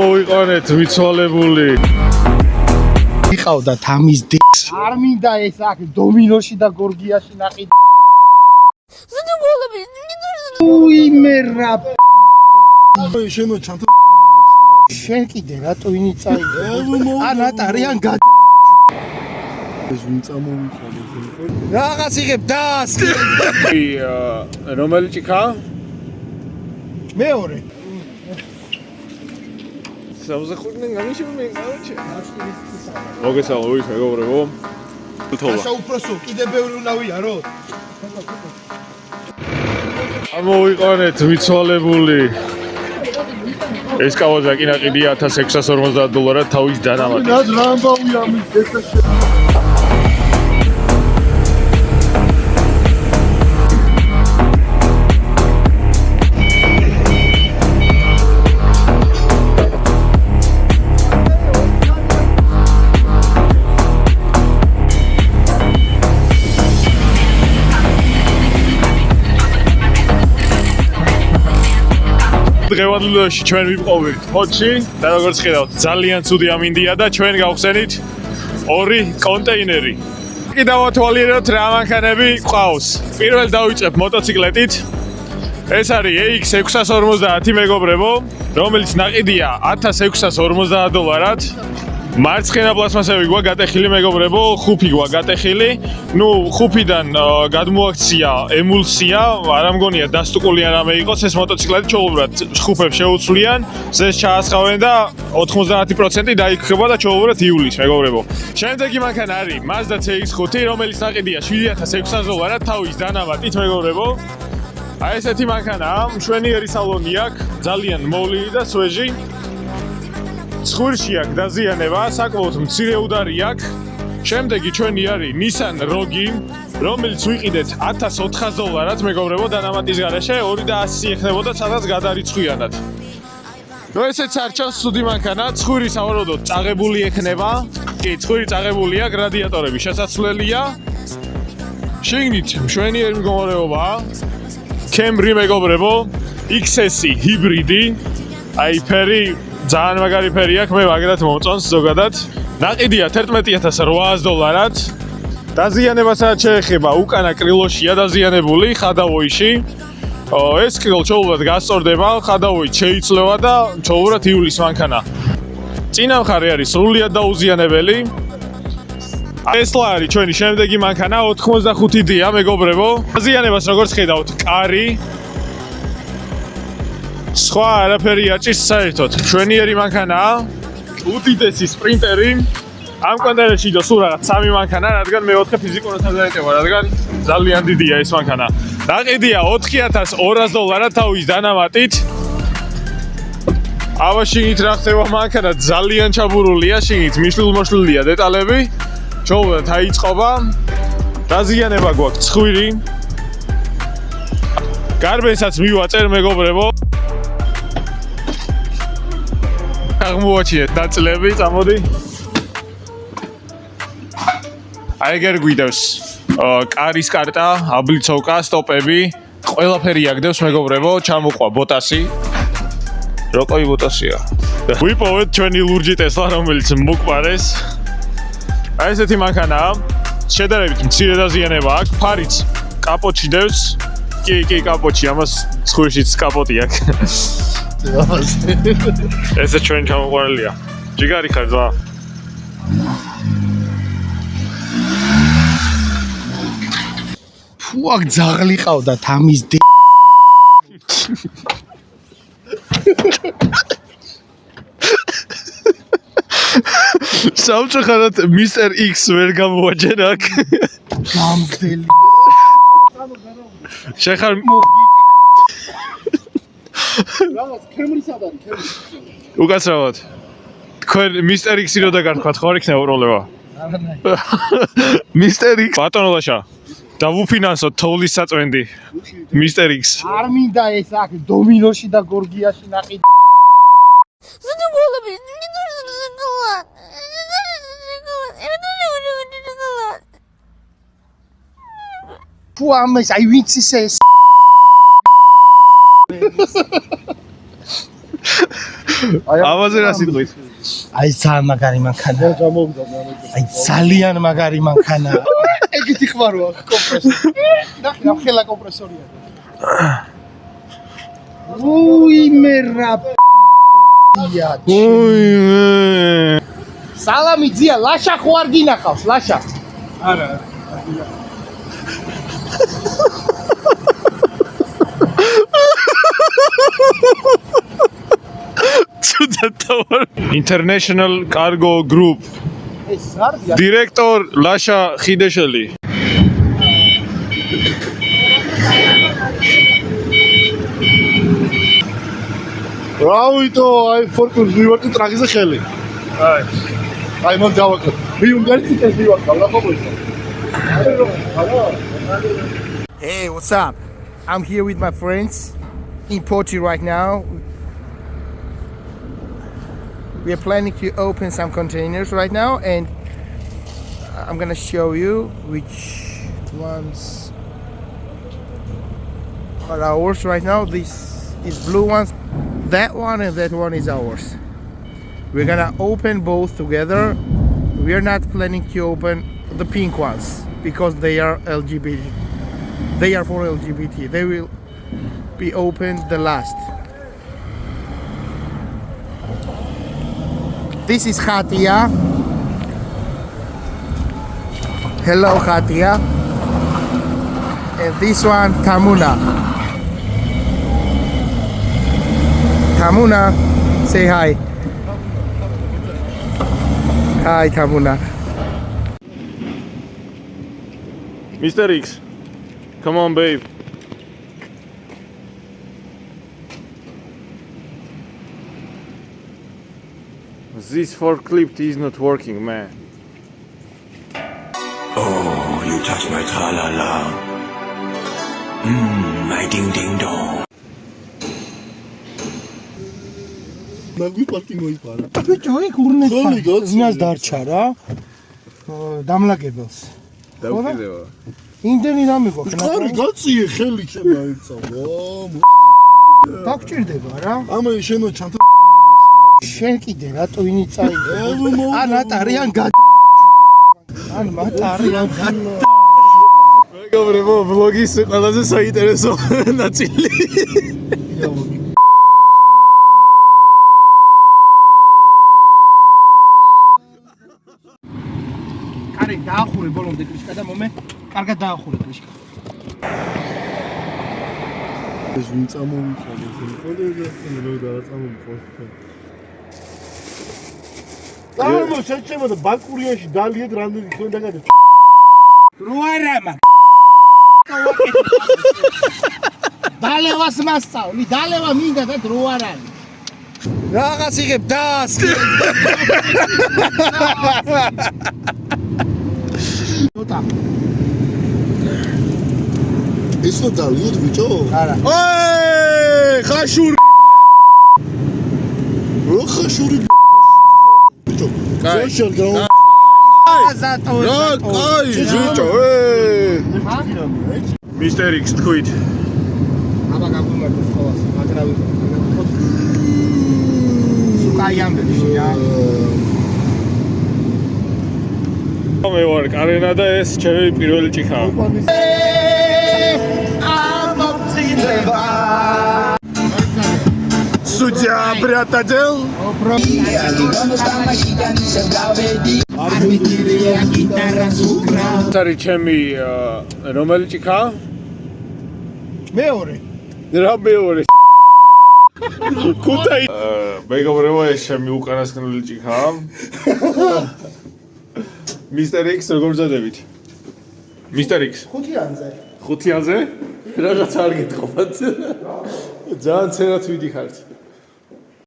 მოვიყანეთ მიცვალებული. იყავდა თამის დის. არ მინდა ეს აქ დომინოში და გორგიაში ნაყიდ. უიმერა. შენო ჩანთ შენ კიდე რატო ვინი წაიღე? ანატარიან გა ეს ვინ წამოვიყალე რაღაც იღებ დას. რომელი ჭიქა? მეორე. სამზახურდნენ გამიშოვე გავჩე. მოგესალმებით მეგობრებო. აშა უფროსო კიდე ბევრი უნდა ვიარო. მოვიყანეთ მიცვალებული. ეს კავაზაკი ნაყიდია $1650 თავის დანამატი. რა ამბავი ამის ეს დღევანდელობაში ჩვენ ვიპოვეთ ფოთში და როგორც ხედავთ ძალიან ცუდი ამინდია და ჩვენ გავხსენით 2 კონტეინერი. კიდევ ავთვალიეროთ რა მანქანები ყავს. პირველ დავიწყებ მოტოციკლეტით. ეს არის AX650 მეგობრებო, რომელიც ნაყიდია $1650-ად. მარცხენა პლასმასები გვა გატეხილი მეგობრებო, ხუფი გვა გატეხილი. ნუ ხუფიდან გადმოაქცია ემულსია, არ ამგონია დასტუკული არ ამე იყოს ეს მოტოციკლეტი ჩაუბრად ხუფებს შეუცვლიან, ზეს ჩაასხავენ და 90% დაიქხება და ჩაუბრად იulis მეგობრებო. შემდეგი მანქანა არის Mazda CX-5, რომელიც ნაყიდია $7600-ად თავის დანამატით მეგობრებო. აი ესეთი მანქანაა, მშვენიერი სალონი აქვს, ძალიან მოვლილი და სვეჟი. ცხვირში აქვს დაზიანება, საკმაოდ მცირე udari აქვს. შემდეგი ჩვენი არის Nissan Rogue, რომელიც ვიყიდეთ $1400-ად მეგობრებო დანამატის გარეშე 210 ეხნებოდა სადაც გადარიცხვიანად. ნუ ესეც არ ჩანს ცუდი მანქანა, ცხვირი სავარაუდოდ წაღებული ექნება. კი, ცხვირი წაღებული აქვს, რადიატორები შესაძლელია. შიგნით მშვენიერი მდგომარეობაა. Camry მეგობრებო, XS ჰიბრიდი. აი ფერი ძალიან მაგარი ფერი აქვს, მე მაგრად მომწონს ზოგადად. ნაყიდია $11800-ად. დაზიანებასაც შეეხება, უკანა კრილოშია დაზიანებული, ხადავოიში. ეს კრილო ჩაუბრად გასწორდება, ხადავოით შეიცვლება და ჩაუბრად იulis მანქანა. წინა მხარე არის სრულიად დაუზიანებელი. Tesla არის ჩვენი შემდეგი მანქანა 85D-ია მეგობრებო. დაზიანებას როგორც ხედავთ, კარი სხვა არაფერი აჭის საერთოდ. მშვენიერი მანქანაა. უდიდესი სპრინტერი. ამ კონტეინერში და სულ რაღაც 3 მანქანა, რადგან მე-4 ფიზიკურად არ დაეტევა, რადგან ძალიან დიდია ეს მანქანა. ნაყიდია $4200-ად თავის დანამატით. აბა შიგნით რა ხდება მანქანა ძალიან ჩაბურულია, შიგნით მიშლილ-მოშლილია დეტალები. ჩაუბრად აიწყობა. დაზიანება გვაქვს ცხვირი. გარბენსაც მივაწერ მეგობრებო. აღმოაჩინეთ დაწლები, წამოდი. აი ეგერ გვიდევს კარის კარტა, აბლიცოვკა, სტოპები, ყველაფერი აგდებს მეგობრებო, ჩამოყვა ბოტასი. როკოი ბოტასია. ვიპოვეთ ჩვენი ლურჯი Tesla, რომელიც მოგვყარეს. აი ესეთი მანქანაა. შედარებით მცირე დაზიანება აქვს, ფარიც კაპოტში დევს. კი, კაპოტში, ამას ცხვირშიც კაპოტი აქვს. ესე ჩვენ ჩამოყვანილია. ჯიგარი ხარ ზა. ფუ აქ ძაღლი ყავდა თამის დის. სამწუხაროდ Mr. X ვერ გამოაჯერა აქ. გამგდელი. შეხარ რაღაც კემრისაც არის, კემრი. უკაცრავად. თქვენ Mr. X-ი რო დაგარქვათ, ხო არ იქნება პრობლემა? არანაირი. Mr. X ბატონო ლაშა. დავუფინანსოთ თოვლის საწვენდი. Mr. X. არ მინდა ეს აქ დომინოში და გორგიაში ნაყიდ. ფუ ამას აი ვინც ის ამაზე რა სიტყვით? აი ძალიან მაგარი მანქანა. გამოვიდა მე. აი ძალიან მაგარი მანქანა. ეგეთი ხმაროა კომპრესორი. ნახე რა ხელა კომპრესორია. უი მე რა პ***ია. სალამი ძია, ლაშა ხო არ გინახავს, ლაშა? არა. International Cargo Group ეს ზარდია. დირექტორ ლაშა ხიდეშელი. რავითო, აი ფორკულს მივარტი ტრაგიზე ხელი. აი მან დავაკეთე. მიუნგარი ეს მივაკა, რა ხობოა? Hey, what's up? I'm here with my friends in Portugal right now. We are planning to open some containers right now, and I'm gonna show you which ones are ours right now. This is blue ones, that one and that one is ours. We're gonna open both together. We are not planning to open the pink ones because they are LGBT. They are for LGBT. They will be opened the last. This is Khatia. Hello, Khatia. And this one, Tamuna. Tamuna, say hi. Hi, Tamuna. Mr. X, come on, babe. This forklift is not working, man. Oh, you touch my tra-la-la. My ding-ding-dong. ნაგვი პარკი მოიფარა. ბიჭო, იქ ურნეთ. ხელი გაცი. ზნას დარჩა რა. დამლაგებელს. დავკიდება. იმდენი რამე გვაქვს. ხარი გაციე ხელი შემაიცა. დაგჭირდება რა. ამა შენო ჩანთა შენ კიდე რატოინი წაიღე? ან ატარიან გადა. ან მატარიან გადა. მეგობრებო, ვლოგის ყველაზე საინტერესო ნაწილი. კარი დაახურე ბოლომდე კრიშკა და მომე კარგად დაახურე კრიშკა. ეს ვინ წამოვიხალე ხოლმე და რა წამოვიხალე. და შეჭებოდა ბანკურიაში დალიეთ რამდენი თქვენ დაგადეთ. რო არა მაგ. დალევას მასწავლი, დალევა მინდა და დრო არ არის. რაღაც იღებ დასკი. ნოტა. ისო დალიეთ ბიჭო? არა. აი, ხაშური. რო ხაშური ბიჭო. ზაშალ გაუ. ზატო. აი, ბიჭო. Mr. X, თქვით. აბა გაგვიმართოს ყოველს, მაგრამ სუკაი ამბებში რა. მე ვარ კარენა და ეს ჩემი პირველი ჭიქაა. Судья приотдел. არის ჩემი რომელი ჭიქაა? მეორე. რა მეორე? კუთაი. მეგობრებო, ეს ჩემი უკანასკნელი ჭიქაა. Mr. X, როგორ ზადებით? Mr. X. ხუთიანზე. ხუთიანზე? რაღაც არ გეთხოვათ. ძალიან ცერად ვიდიხართ.